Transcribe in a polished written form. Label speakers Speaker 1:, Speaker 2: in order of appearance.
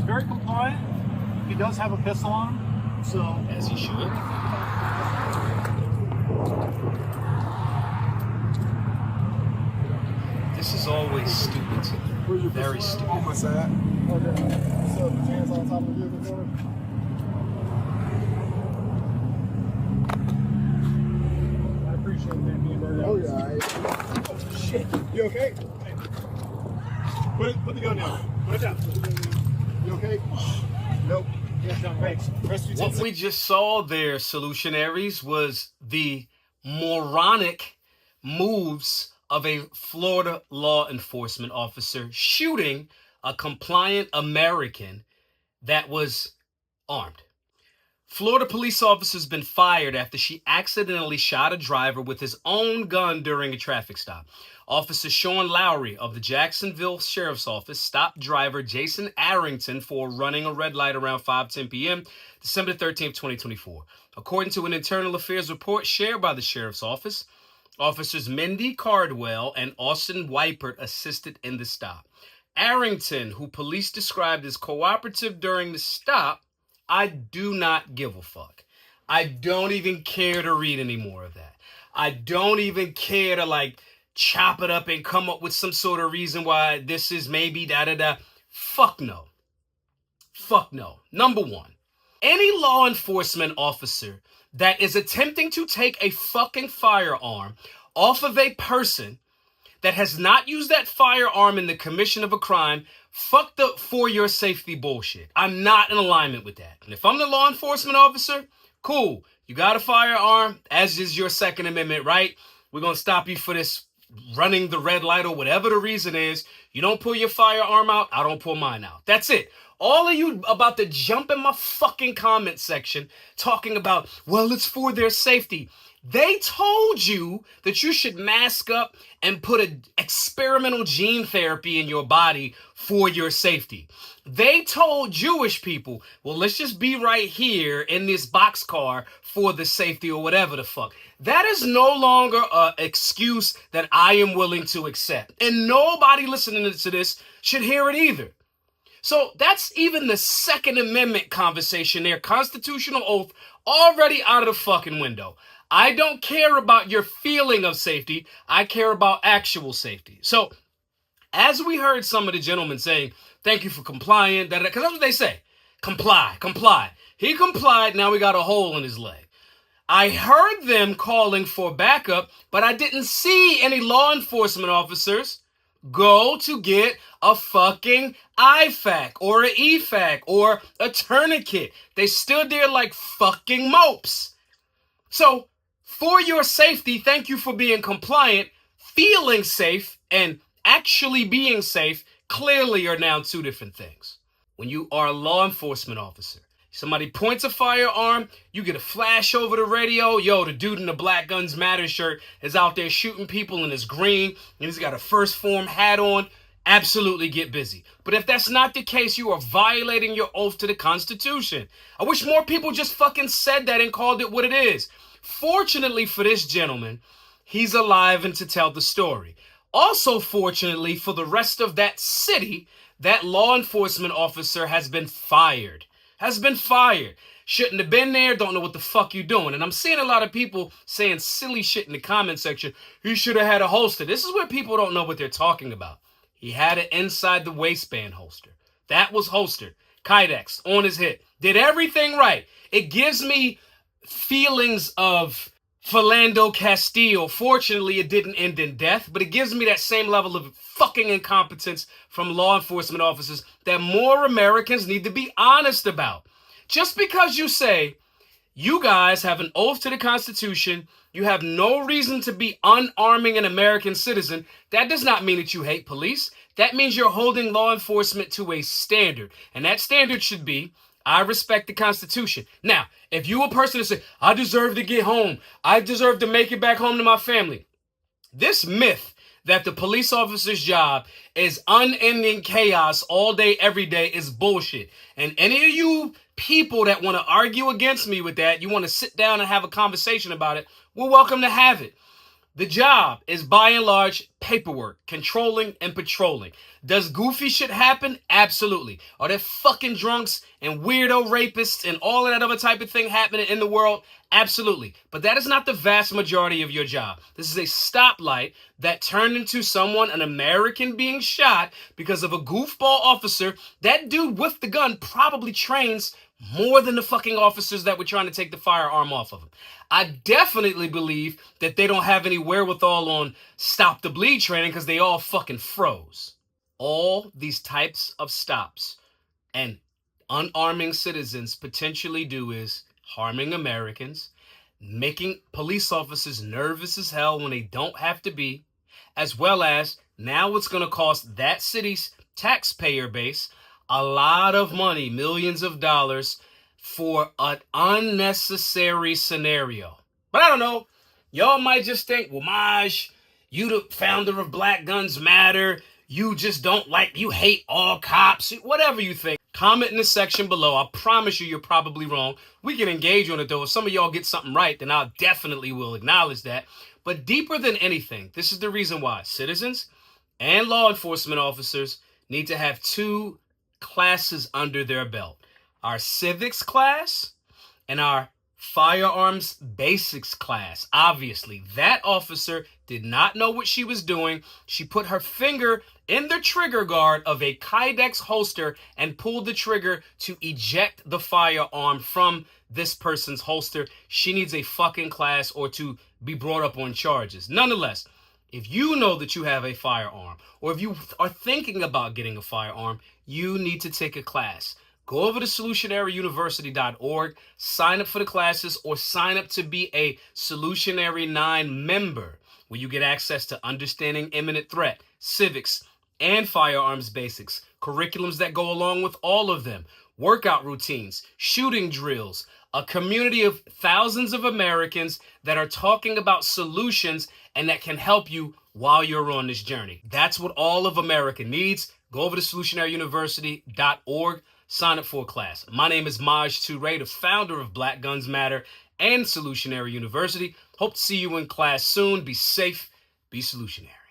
Speaker 1: very compliant. He does have a pistol on him, so
Speaker 2: as he should. This is always stupid to me. Very stupid.
Speaker 3: On my side. Okay. So the hands on top of the vehicle for me. I appreciate that being very honest. Oh yeah. Oh shit. You okay? Put the gun down. Put it down. You okay? Nope.
Speaker 2: What we just saw there, solutionaries, was the moronic moves of a Florida law enforcement officer shooting a compliant American that was armed. Florida police officer's been fired after she accidentally shot a driver with his own gun during a traffic stop. Officer Sean Lowry of the Jacksonville Sheriff's Office stopped driver Jason Arrington for running a red light around 5:10 p.m. December 13th, 2024. According to an internal affairs report shared by the Sheriff's Office, Officers Mindy Cardwell and Austin Weipert assisted in the stop. Arrington, who police described as cooperative during the stop, I do not give a fuck. I don't even care to read any more of that. I don't even care to chop it up and come up with some sort of reason why this is maybe da-da-da. Fuck no. Fuck no. Number one, any law enforcement officer that is attempting to take a fucking firearm off of a person that has not used that firearm in the commission of a crime, fuck the for your safety bullshit. I'm not in alignment with that. And if I'm the law enforcement officer, cool. You got a firearm, as is your Second Amendment right. We're going to stop you for this running the red light or whatever the reason is. You don't pull your firearm out, I don't pull mine out. That's it. All of you about to jump in my fucking comment section talking about, well, it's for their safety. They told you that you should mask up and put an experimental gene therapy in your body for your safety. They told Jewish people, well, let's just be right here in this boxcar for the safety or whatever the fuck. That is no longer an excuse that I am willing to accept. And nobody listening to this should hear it either. So that's even the Second Amendment conversation there. Constitutional oath already out of the fucking window. I don't care about your feeling of safety. I care about actual safety. So as we heard some of the gentlemen saying, thank you for complying, because that's what they say. Comply, comply. He complied, now we got a hole in his leg. I heard them calling for backup, but I didn't see any law enforcement officers go to get a fucking IFAC or an EFAC or a tourniquet. They stood there like fucking mopes. So for your safety, thank you for being compliant. Feeling safe and actually being safe clearly are now two different things. When you are a law enforcement officer, somebody points a firearm, you get a flash over the radio. Yo, the dude in the Black Guns Matter shirt is out there shooting people and it's green and he's got a first form hat on. Absolutely get busy. But if that's not the case, you are violating your oath to the Constitution. I wish more people just fucking said that and called it what it is. Fortunately for this gentleman, he's alive and to tell the story. Also, fortunately for the rest of that city, that law enforcement officer has been fired. Shouldn't have been there, don't know what the fuck you doing. And I'm seeing a lot of people saying silly shit in the comment section. He should have had a holster. This is where people don't know what they're talking about. He had it inside the waistband holster. That was holstered. Kydex on his hip. Did everything right. It gives me feelings of Philando Castile. Fortunately, it didn't end in death, but it gives me that same level of fucking incompetence from law enforcement officers that more Americans need to be honest about. Just because you say you guys have an oath to the Constitution, you have no reason to be unarming an American citizen, that does not mean that you hate police. That means you're holding law enforcement to a standard, and that standard should be, I respect the Constitution. Now, if you a person that say, I deserve to get home, I deserve to make it back home to my family, this myth that the police officer's job is unending chaos all day, every day is bullshit. And any of you people that want to argue against me with that, you want to sit down and have a conversation about it, we're welcome to have it. The job is by and large paperwork, controlling and patrolling. Does goofy shit happen? Absolutely. Are there fucking drunks and weirdo rapists and all of that other type of thing happening in the world? Absolutely. But that is not the vast majority of your job. This is a stoplight that turned into someone, an American, being shot because of a goofball officer. That dude with the gun probably trains more than the fucking officers that were trying to take the firearm off of him. I definitely believe that they don't have any wherewithal on stop the bleed training because they all fucking froze. All these types of stops and unarming citizens potentially do is harming Americans, making police officers nervous as hell when they don't have to be, as well as now it's going to cost that city's taxpayer base a lot of money, millions of dollars, for an unnecessary scenario. But I don't know. Y'all might just think, well, Maj, you the founder of Black Guns Matter. You just don't like, you hate all cops. Whatever you think. Comment in the section below. I promise you're probably wrong. We can engage on it, though. If some of y'all get something right, then I definitely will acknowledge that. But deeper than anything, this is the reason why citizens and law enforcement officers need to have two classes under their belt. Our civics class and our firearms basics class. Obviously, that officer did not know what she was doing. She put her finger in the trigger guard of a Kydex holster and pulled the trigger to eject the firearm from this person's holster. She needs a fucking class or to be brought up on charges. Nonetheless, if you know that you have a firearm, or if you are thinking about getting a firearm, you need to take a class. Go over to solutionaryuniversity.org, sign up for the classes, or sign up to be a Solutionary 9 member, where you get access to understanding imminent threat, civics, and firearms basics, curriculums that go along with all of them, workout routines, shooting drills, a community of thousands of Americans that are talking about solutions and that can help you while you're on this journey. That's what all of America needs. Go over to solutionaryuniversity.org, sign up for a class. My name is Maj Toure, the founder of Black Guns Matter and Solutionary University. Hope to see you in class soon. Be safe, be solutionary.